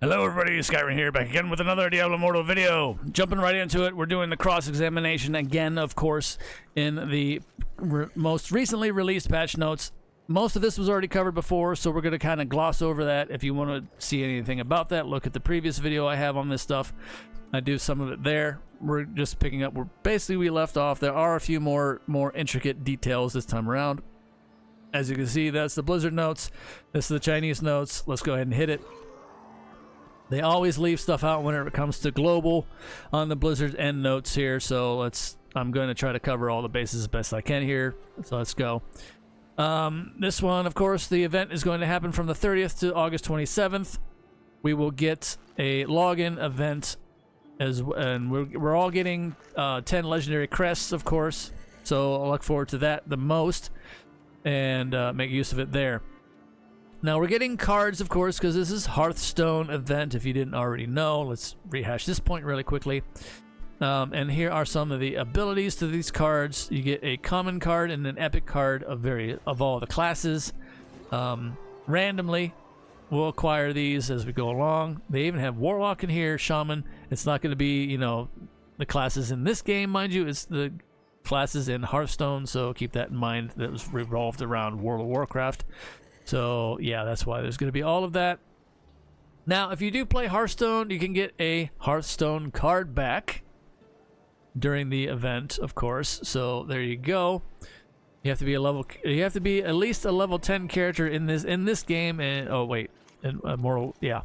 Hello everybody, Skyrim here, back again with another Diablo Immortal video. Jumping right into it, we're doing the cross-examination again, of course, in the most recently released patch notes. Most of this was already covered before, so we're going to kind of gloss over that. If you want to see anything about that, look at the previous video I have on this stuff. I do some of it there. We're just picking up where basically we left off. There are a few more intricate details this time around. As you can see, that's the Blizzard notes. This is the Chinese notes. Let's go ahead and hit it. They always leave stuff out whenever it comes to global on the Blizzard end notes here, so I'm going to try to cover all the bases as best I can here. So let's go. This one, of course, the event is going to happen from the 30th to August 27th. We will get a login event, and we're all getting 10 legendary crests, of course. So I'll look forward to that the most and make use of it there. Now we're getting cards, of course, because this is Hearthstone event. If you didn't already know, let's rehash this point really quickly. And here are some of the abilities to these cards. You get a common card and an epic card of all the classes. Randomly, we'll acquire these as we go along. They even have Warlock in here, Shaman. It's not going to be, you know, the classes in this game, mind you. It's the classes in Hearthstone, so keep that in mind. That was revolved around World of Warcraft. So, yeah, that's why there's going to be all of that. Now, if you do play Hearthstone, you can get a Hearthstone card back during the event, of course. So, there you go. You have to be at least a level 10 character in this game, and Immortal, yeah.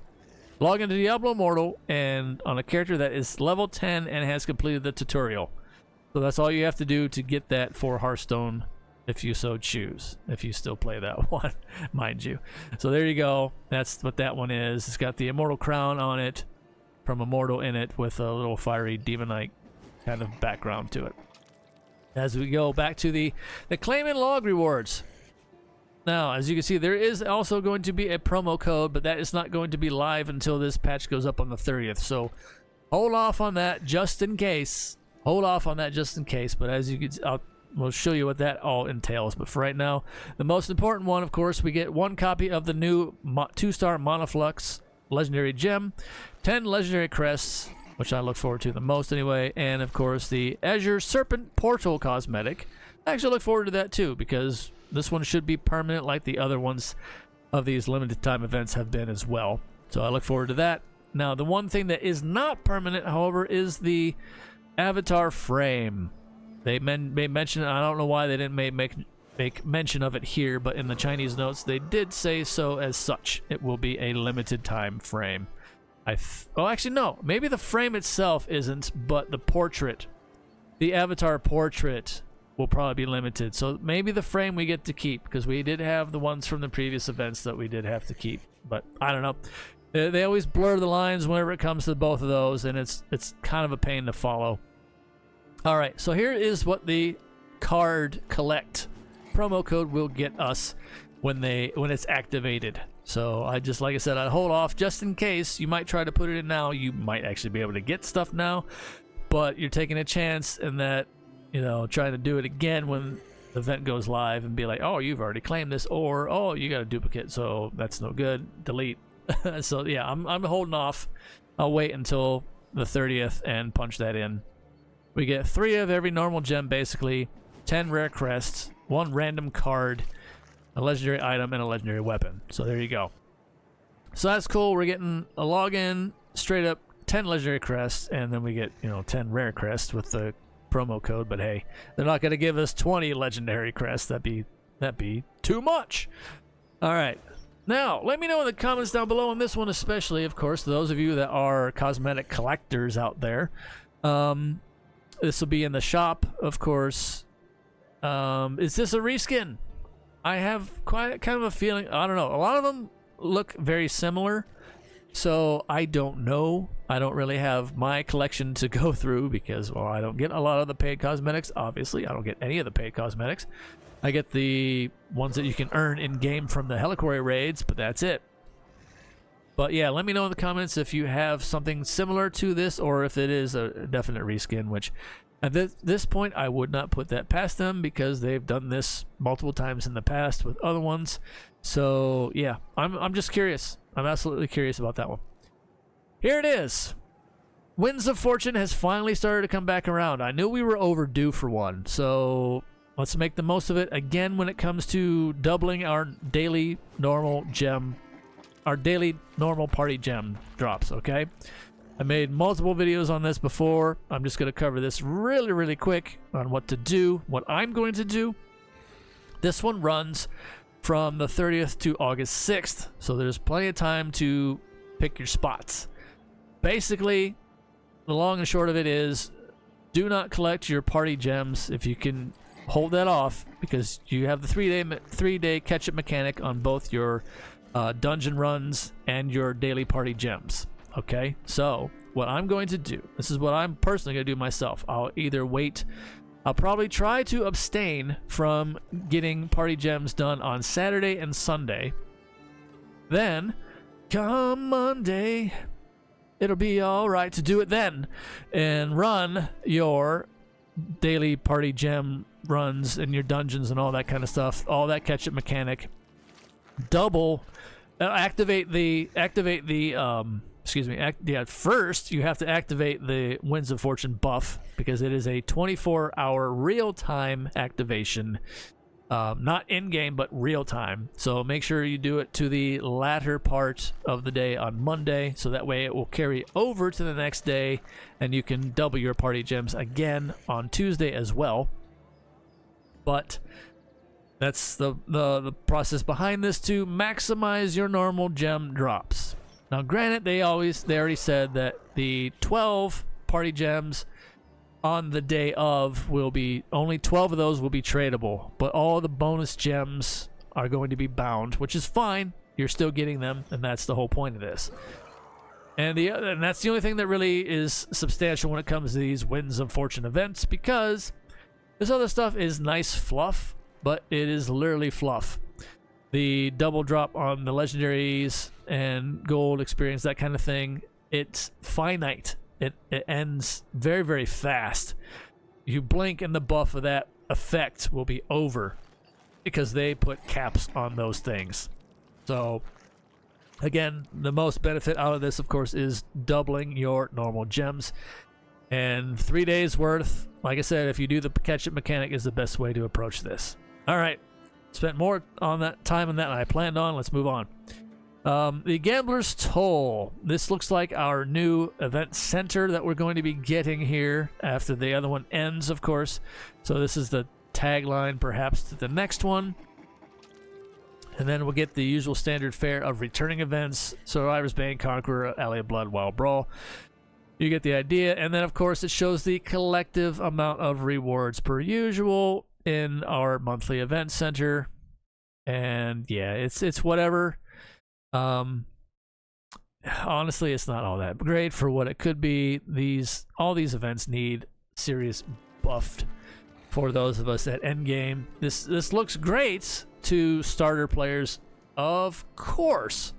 Log into Diablo Immortal and on a character that is level 10 and has completed the tutorial. So that's all you have to do to get that for Hearthstone, if you so choose, if you still play that one, mind you. So there you go. That's what that one is. It's got the Immortal crown on it, from Immortal in it, with a little fiery demonite kind of background to it. As we go back to the claim and log rewards. Now, as you can see, there is also going to be a promo code, but that is not going to be live until this patch goes up on the 30th. So hold off on that just in case. Hold off on that just in case. But as you can, we'll show you what that all entails. But for right now, the most important one, of course, we get one copy of the new 2-star Monoflux Legendary Gem, 10 Legendary Crests, which I look forward to the most anyway, and of course the Azure Serpent Portal cosmetic. I actually look forward to that too, because this one should be permanent like the other ones of these limited time events have been as well. So I look forward to that. Now, the one thing that is not permanent, however, is the avatar frame. They mention, I don't know why they didn't make mention of it here, but in the Chinese notes they did say so as such. It will be a limited time frame. Oh, actually no, maybe the frame itself isn't, but the portrait, the avatar portrait, will probably be limited. So maybe the frame we get to keep, because we did have the ones from the previous events that we did have to keep. But I don't know. They always blur the lines whenever it comes to both of those, and it's kind of a pain to follow. All right, so here is what the card collect promo code will get us when it's activated. So like I said, I'd hold off just in case. You might try to put it in now. You might actually be able to get stuff now, but you're taking a chance in that, you know, trying to do it again when the event goes live and be like, oh, you've already claimed this, or oh, you got a duplicate, so that's no good. Delete. So yeah, I'm holding off. I'll wait until the 30th and punch that in. We get 3 of every normal gem, basically, 10 rare crests, 1 random card, a legendary item, and a legendary weapon. So there you go. So that's cool. We're getting a login, straight up 10 legendary crests, and then we get, 10 rare crests with the promo code. But hey, they're not going to give us 20 legendary crests. That'd be too much. All right. Now, let me know in the comments down below on this one, especially, of course, those of you that are cosmetic collectors out there. This will be in the shop, of course. Is this a reskin? I have kind of a feeling, I don't know. A lot of them look very similar, so I don't know. I don't really have my collection to go through because, well, I don't get a lot of the paid cosmetics. Obviously, I don't get any of the paid cosmetics. I get the ones that you can earn in-game from the Heliquary raids, but that's it. But yeah, let me know in the comments if you have something similar to this or if it is a definite reskin, which at this point I would not put that past them because they've done this multiple times in the past with other ones. So yeah, I'm just curious. I'm absolutely curious about that one. here it is. Winds of Fortune has finally started to come back around. I knew we were overdue for one, so let's make the most of it again when it comes to doubling our daily normal party gem drops, okay? I made multiple videos on this before. I'm just going to cover this really, really quick on what to do, what I'm going to do. This one runs from the 30th to August 6th, so there's plenty of time to pick your spots. Basically, the long and short of it is, do not collect your party gems if you can hold that off, because you have the three-day catch-up mechanic on both your dungeon runs and your daily party gems. Okay, so what I'm going to do, this is what I'm personally going to do myself. I'll probably try to abstain from getting party gems done on Saturday and Sunday. Then, come Monday, it'll be alright to do it then and run your daily party gem runs and your dungeons and all that kind of stuff, all that catch-up mechanic. Activate the first you have to activate the Winds of Fortune buff, because it is a 24-hour real-time activation. Not in-game, but real-time. So make sure you do it to the latter part of the day on Monday, so that way it will carry over to the next day, and you can double your party gems again on Tuesday as well. But that's the process behind this, to maximize your normal gem drops. Now, granted, they already said that the 12 party gems on the day of will be, only 12 of those will be tradable, but all the bonus gems are going to be bound, which is fine. You're still getting them, and that's the whole point of this. And that's the only thing that really is substantial when it comes to these Winds of Fortune events, because this other stuff is nice fluff, but it is literally fluff. The double drop on the legendaries and gold experience, that kind of thing, it's finite. It ends very, very fast. You blink and the buff of that effect will be over, because they put caps on those things. So, again, the most benefit out of this, of course, is doubling your normal gems. And 3 days worth, like I said, if you do the catch-up mechanic, is the best way to approach this. All right. Spent more on that time on that than I planned on. Let's move on. The Gambler's Toll. This looks like our new event center that we're going to be getting here after the other one ends, of course. So this is the tagline, perhaps, to the next one. And then we'll get the usual standard fare of returning events: Survivor's Bane, Conqueror, Alley of Blood, Wild Brawl. You get the idea. And then, of course, it shows the collective amount of rewards per usual in our monthly event center. And yeah, it's whatever. Honestly, it's not all that great for what it could be. All these events need serious buffed for those of us at endgame. This looks great to starter players, of course,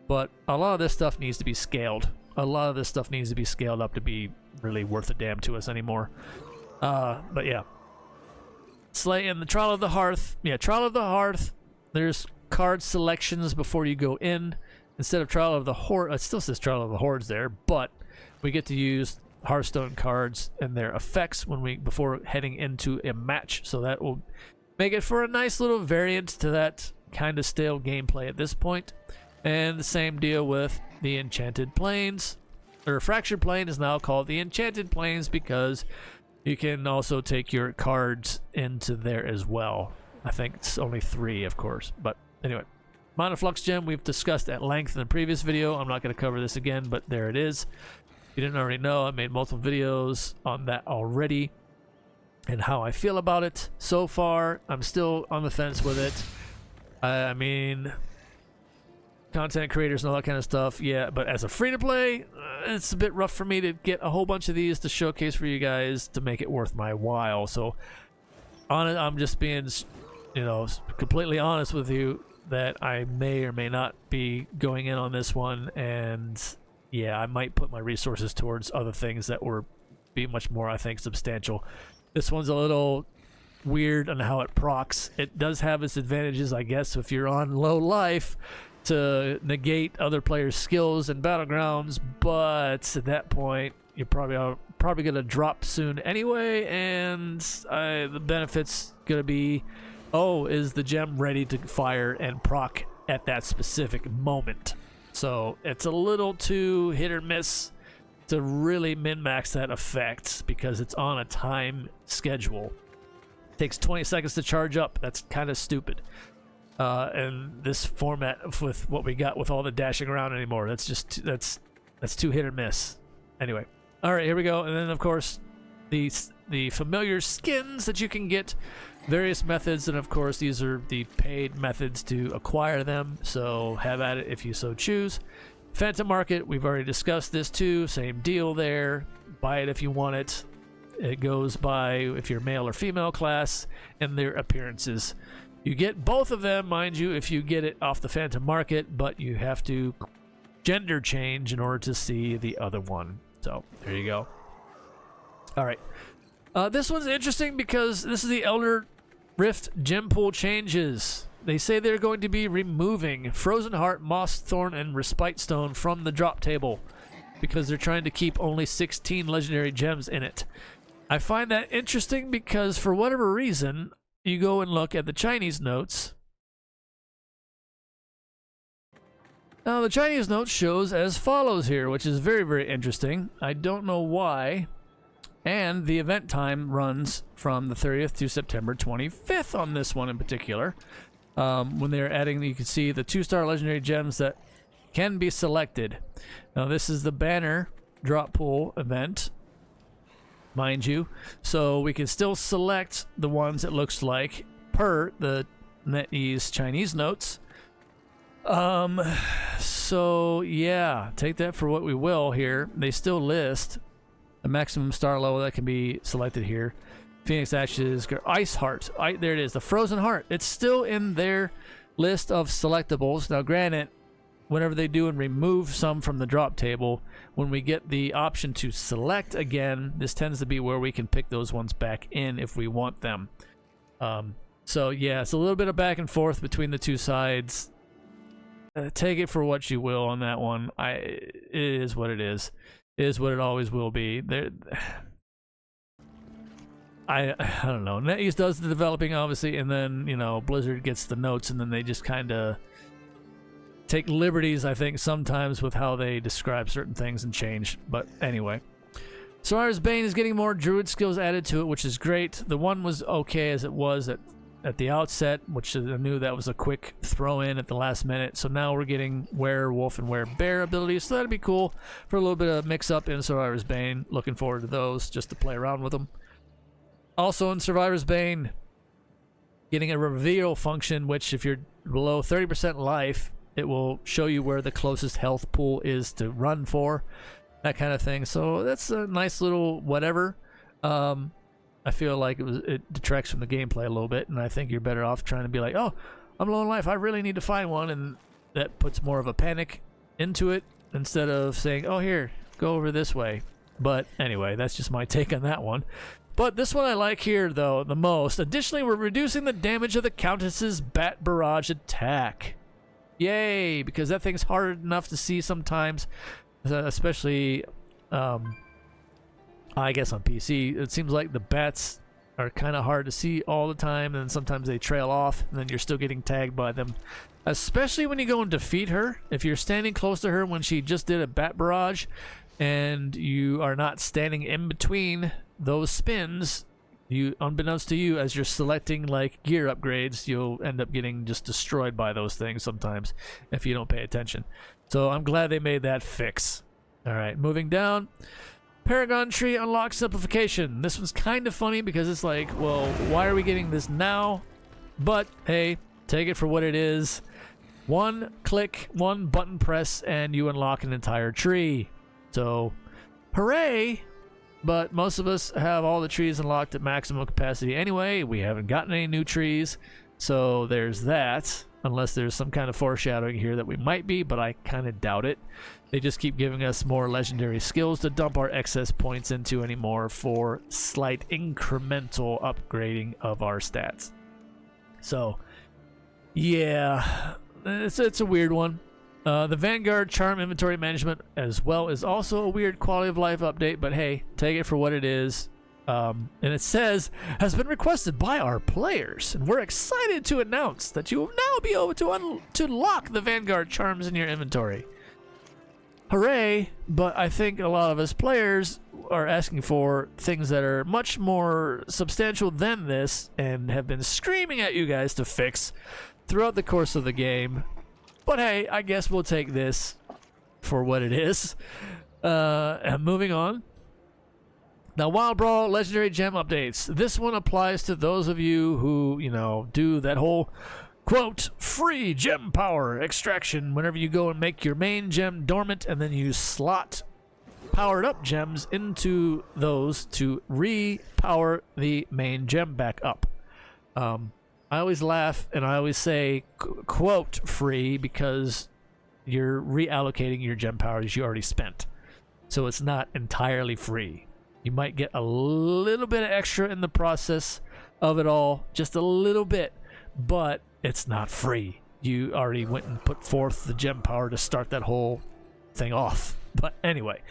but a lot of this stuff needs to be scaled. A lot of this stuff needs to be scaled up to be really worth a damn to us anymore. But yeah. Slay in the Trial of the Hearth. Yeah, Trial of the Hearth. There's card selections before you go in. Instead of Trial of the Horde, it still says Trial of the Hordes there, but we get to use Hearthstone cards and their effects before heading into a match. So that will make it for a nice little variant to that kind of stale gameplay at this point. And the same deal with the Enchanted Plains. Or Fractured Plain is now called the Enchanted Plains because you can also take your cards into there as well. I think it's only 3, of course. But anyway, Mana Flux Gem we've discussed at length in the previous video. I'm not going to cover this again, but there it is. If you didn't already know, I made multiple videos on that already and how I feel about it. So far, I'm still on the fence with it. I mean, content creators and all that kind of stuff, yeah, but as a free-to-play, it's a bit rough for me to get a whole bunch of these to showcase for you guys to make it worth my while. So on it, I'm just being, completely honest with you that I may or may not be going in on this one, and yeah, I might put my resources towards other things that will be much more, I think, substantial. This one's a little weird on how it procs. It does have its advantages, I guess. If you're on low life, to negate other players' skills in Battlegrounds, but at that point, you're probably going to drop soon anyway, and the benefit's going to be, oh, is the gem ready to fire and proc at that specific moment? So it's a little too hit or miss to really min-max that effect because it's on a time schedule. It takes 20 seconds to charge up. That's kind of stupid. And this format with what we got with all the dashing around anymore, that's just that's too hit or miss. Anyway, all right, here we go. And then of course the familiar skins that you can get, various methods, and of course these are the paid methods to acquire them, so have at it if you so choose. Phantom Market, we've already discussed this too, same deal there. Buy it if you want it. It goes by if you're male or female class and their appearances. You get both of them, mind you, if you get it off the Phantom Market, but you have to gender change in order to see the other one. So there you go. All right. This one's interesting because this is the Elder Rift gem pool changes. They say they're going to be removing Frozen Heart, Moss Thorn, and Respite Stone from the drop table because they're trying to keep only 16 legendary gems in it. I find that interesting because for whatever reason, you go and look at the Chinese notes. Now, the Chinese notes shows as follows here, which is very, very interesting. I don't know why. And the event time runs from the 30th to September 25th on this one in particular. When they're adding, you can see the 2-star legendary gems that can be selected. Now, this is the banner drop pool event, mind you. So we can still select the ones it looks like per the Netease Chinese notes. So yeah, take that for what we will here. They still list a maximum star level that can be selected here. Phoenix Ashes, Ice Heart. There it is, the Frozen Heart. It's still in their list of selectables. Now, granted, whenever they do and remove some from the drop table, when we get the option to select again, this tends to be where we can pick those ones back in if we want them. So yeah, it's a little bit of back and forth between the two sides. Take it for what you will on that one. It is what it is. It is what it always will be. I don't know. NetEase does the developing, obviously, and then, you know, Blizzard gets the notes, and then they just kind of take liberties, I think, sometimes with how they describe certain things and change. But anyway. Sorara's Bane is getting more druid skills added to it, which is great. The one was okay as it was at the outset, which I knew that was a quick throw in at the last minute. So now we're getting werewolf and werebear abilities, so that'd be cool for a little bit of mix up in Survivor's Bane. Looking forward to those just to play around with them. Also in Survivor's Bane, getting a reveal function, which if you're below 30% life, it will show you where the closest health pool is to run for, that kind of thing. So that's a nice little whatever. I feel like it detracts from the gameplay a little bit, and I think you're better off trying to be like, oh, I'm low on life, I really need to find one, and that puts more of a panic into it instead of saying, oh, here, go over this way. But anyway, that's just my take on that one. But this one I like here, though, the most. Additionally, we're reducing the damage of the Countess's Bat Barrage attack. Yay, because that thing's hard enough to see sometimes, especially... I guess on PC, it seems like the bats are kind of hard to see all the time, and sometimes they trail off, and then you're still getting tagged by them. Especially when you go and defeat her. If you're standing close to her when she just did a bat barrage, and you are not standing in between those spins, you, unbeknownst to you, as you're selecting like gear upgrades, you'll end up getting just destroyed by those things sometimes if you don't pay attention. So I'm glad they made that fix. All right, moving down. Paragon Tree unlocks simplification. This one's kind of funny because it's like, well, why are we getting this now? But hey, take it for what it is. One click, one button press, and you unlock an entire tree. So, hooray! But most of us have all the trees unlocked at maximum capacity anyway. We haven't gotten any new trees, so there's that. Unless there's some kind of foreshadowing here that we might be, but I kind of doubt it. They just keep giving us more legendary skills to dump our excess points into anymore for slight incremental upgrading of our stats. So, yeah, it's a weird one. The Vanguard Charm Inventory Management as well is also a weird quality of life update, but hey, take it for what it is. And it says, has been requested by our players, and we're excited to announce that you will now be able to unlock the Vanguard Charms in your inventory. Hooray, but I think a lot of us players are asking for things that are much more substantial than this and have been screaming at you guys to fix throughout the course of the game. But hey, I guess we'll take this for what it is. And moving on. Now, Wild Brawl Legendary Gem updates. This one applies to those of you who, do that whole, quote, free gem power extraction whenever you go and make your main gem dormant and then you slot powered up gems into those to re-power the main gem back up. I always laugh and I always say, quote, free, because you're reallocating your gem powers you already spent. So it's not entirely free. You might get a little bit of extra in the process of it all, just a little bit, but it's not free. You already went and put forth the gem power to start that whole thing off. But anyway.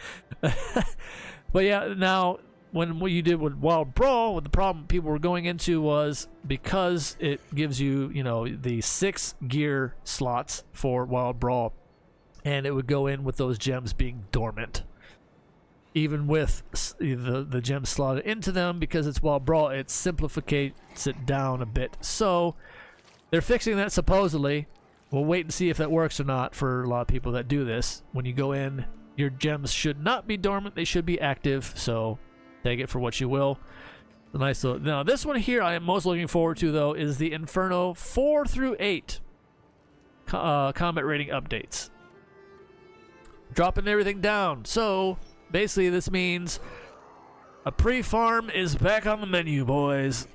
But yeah, now, when what you did with Wild Brawl, what the problem people were going into was because it gives you, the 6 gear slots for Wild Brawl, and it would go in with those gems being dormant. Even with the gems slotted into them, because it's Wild Brawl, it simplifies it down a bit. So they're fixing that supposedly. We'll wait and see if that works or not for a lot of people that do this. When you go in, your gems should not be dormant, they should be active. So take it for what you will. A nice little. Now this one here I am most looking forward to, though, is the Inferno 4 through 8 combat rating updates. Dropping everything down. So basically, this means a pre-farm is back on the menu, boys.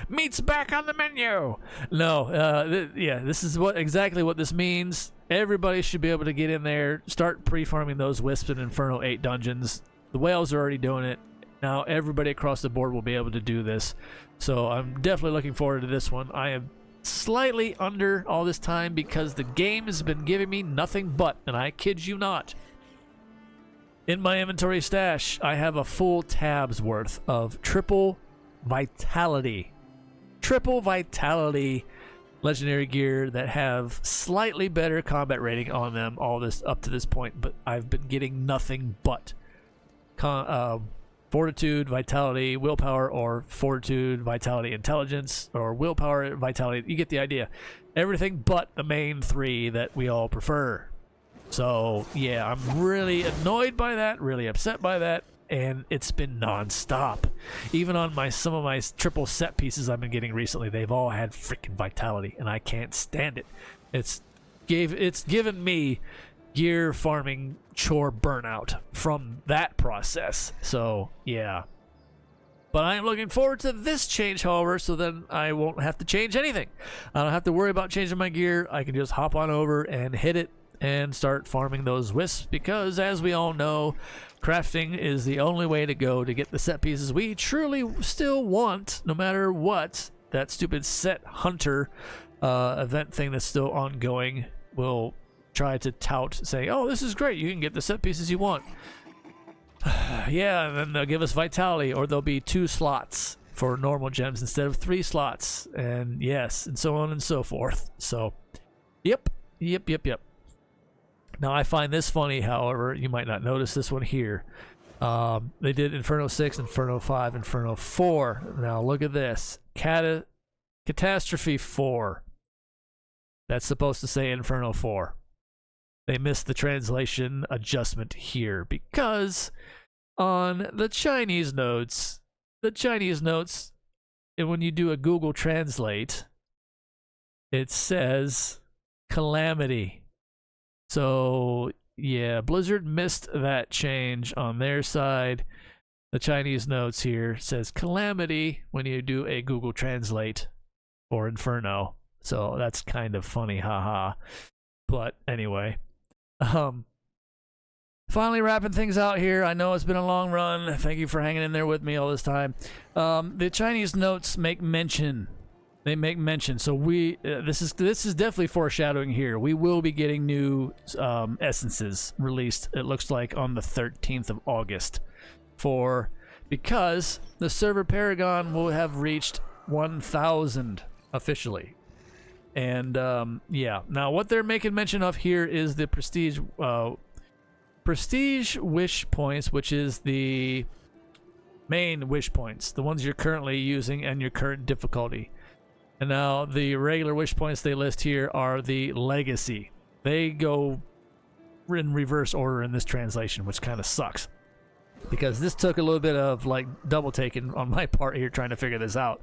Meat's back on the menu. No, this is exactly what this means. Everybody should be able to get in there, start pre-farming those Wisp and Inferno 8 dungeons. The whales are already doing it. Now everybody across the board will be able to do this. So I'm definitely looking forward to this one. I am slightly under all this time because the game has been giving me nothing but, and I kid you not, in my inventory stash, I have a full tab's worth of triple vitality legendary gear that have slightly better combat rating on them all this up to this point, but I've been getting nothing but fortitude, vitality, willpower, or fortitude, vitality, intelligence, or willpower, vitality. You get the idea. Everything but the main 3 that we all prefer. So yeah, I'm really annoyed by that, really upset by that, and it's been non-stop. Even on some of my triple set pieces I've been getting recently, they've all had freaking vitality, and I can't stand it. It's given me gear farming chore burnout from that process. So yeah. But I am looking forward to this change, however, so then I won't have to change anything. I don't have to worry about changing my gear. I can just hop on over and hit it and start farming those wisps, because as we all know, crafting is the only way to go to get the set pieces we truly still want, no matter what. That stupid set hunter event thing that's still ongoing will try to tout, say, oh, this is great, you can get the set pieces you want. Yeah, and then they'll give us vitality, or there'll be 2 slots for normal gems instead of 3 slots, and yes, and so on and so forth. So yep. Now, I find this funny, however. You might not notice this one here. They did Inferno 6, Inferno 5, Inferno 4. Now, look at this. Catastrophe 4. That's supposed to say Inferno 4. They missed the translation adjustment here because on the Chinese notes, and when you do a Google Translate, it says Calamity. So, yeah, Blizzard missed that change on their side. The Chinese notes here says Calamity when you do a Google Translate for Inferno. So that's kind of funny, haha. But anyway, finally wrapping things out here. I know it's been a long run. Thank you for hanging in there with me all this time. The Chinese notes make mention they make mention. So we this is definitely foreshadowing here. We will be getting new essences released. It looks like on the 13th of August, because the server Paragon will have reached 1,000 officially. And yeah, now what they're making mention of here is the prestige wish points, which is the main wish points, the ones you're currently using and your current difficulty. And now the regular wish points they list here are the legacy. They go in reverse order in this translation, which kind of sucks, because this took a little bit of like double taking on my part here trying to figure this out.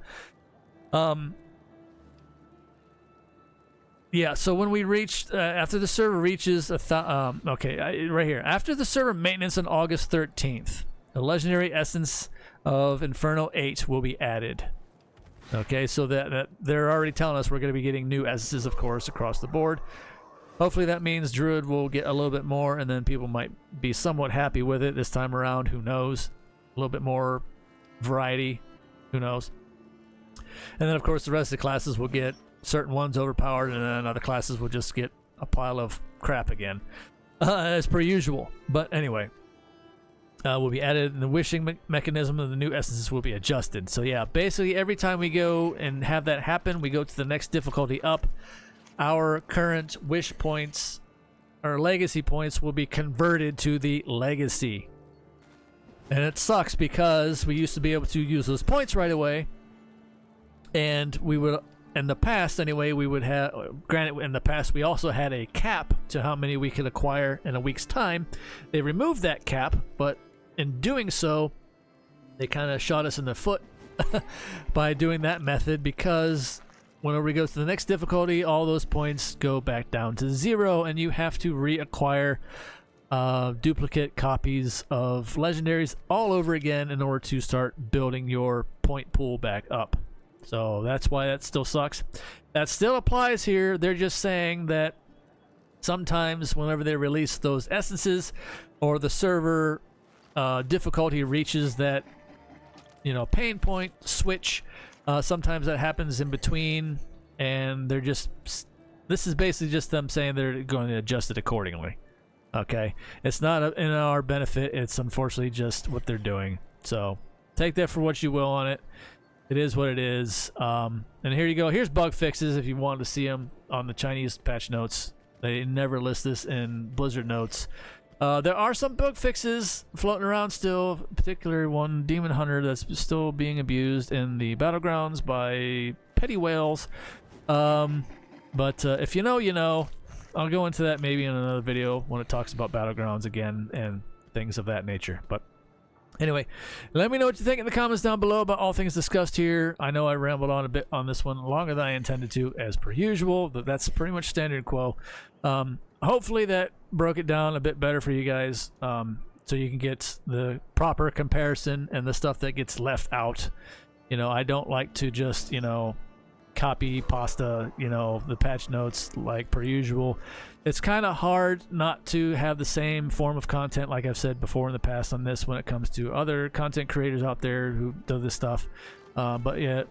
Yeah, so when we reach after the server reaches right here, after the server maintenance on August 13th, the legendary essence of Inferno 8 will be added. Okay, so that they're already telling us we're going to be getting new essences, of course, across the board. Hopefully that means Druid will get a little bit more, and then people might be somewhat happy with it this time around. Who knows? A little bit more variety. Who knows? And then, of course, the rest of the classes will get certain ones overpowered, and then other classes will just get a pile of crap again, as per usual. But anyway, will be added, and the wishing mechanism of the new essences will be adjusted. So yeah, basically every time we go and have that happen, we go to the next difficulty up. Our current wish points, our legacy points, will be converted to the legacy. And it sucks because we used to be able to use those points right away, and we would, in the past anyway, we would have, granted in the past we also had a cap to how many we could acquire in a week's time. They removed that cap, but in doing so, they kind of shot us in the foot by doing that method, because whenever we go to the next difficulty, all those points go back down to 0, and you have to reacquire duplicate copies of legendaries all over again in order to start building your point pool back up. So that's why that still sucks. That still applies here. They're just saying that sometimes whenever they release those essences, or the server difficulty reaches that, pain point switch, sometimes that happens in between, and they're just, this is basically just them saying they're going to adjust it accordingly. Okay, it's not in our benefit. It's unfortunately just what they're doing. So take that for what you will on it. It is what it is. And here you go. Here's bug fixes if you wanted to see them on the Chinese patch notes. They never list this in Blizzard notes. There are some bug fixes floating around still, particularly one Demon Hunter that's still being abused in the Battlegrounds by petty whales. But if you know, you know. I'll go into that maybe in another video when it talks about Battlegrounds again and things of that nature. But anyway, let me know what you think in the comments down below about all things discussed here. I know I rambled on a bit on this one, longer than I intended to, as per usual, but that's pretty much standard quo. Hopefully that broke it down a bit better for you guys, so you can get the proper comparison and the stuff that gets left out. I don't like to just, copy pasta, the patch notes like per usual. It's kind of hard not to have the same form of content, like I've said before in the past on this, when it comes to other content creators out there who do this stuff. But yeah,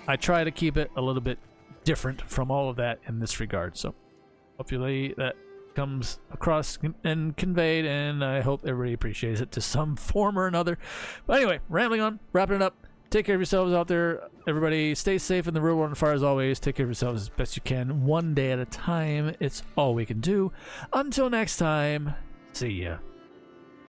I try to keep it a little bit different from all of that in this regard. So hopefully that comes across and conveyed, and I hope everybody appreciates it to some form or another. But anyway, rambling on, wrapping it up. Take care of yourselves out there, everybody. Stay safe in the real world and fire as always. Take care of yourselves as best you can, one day at a time. It's all we can do. Until next time, see ya.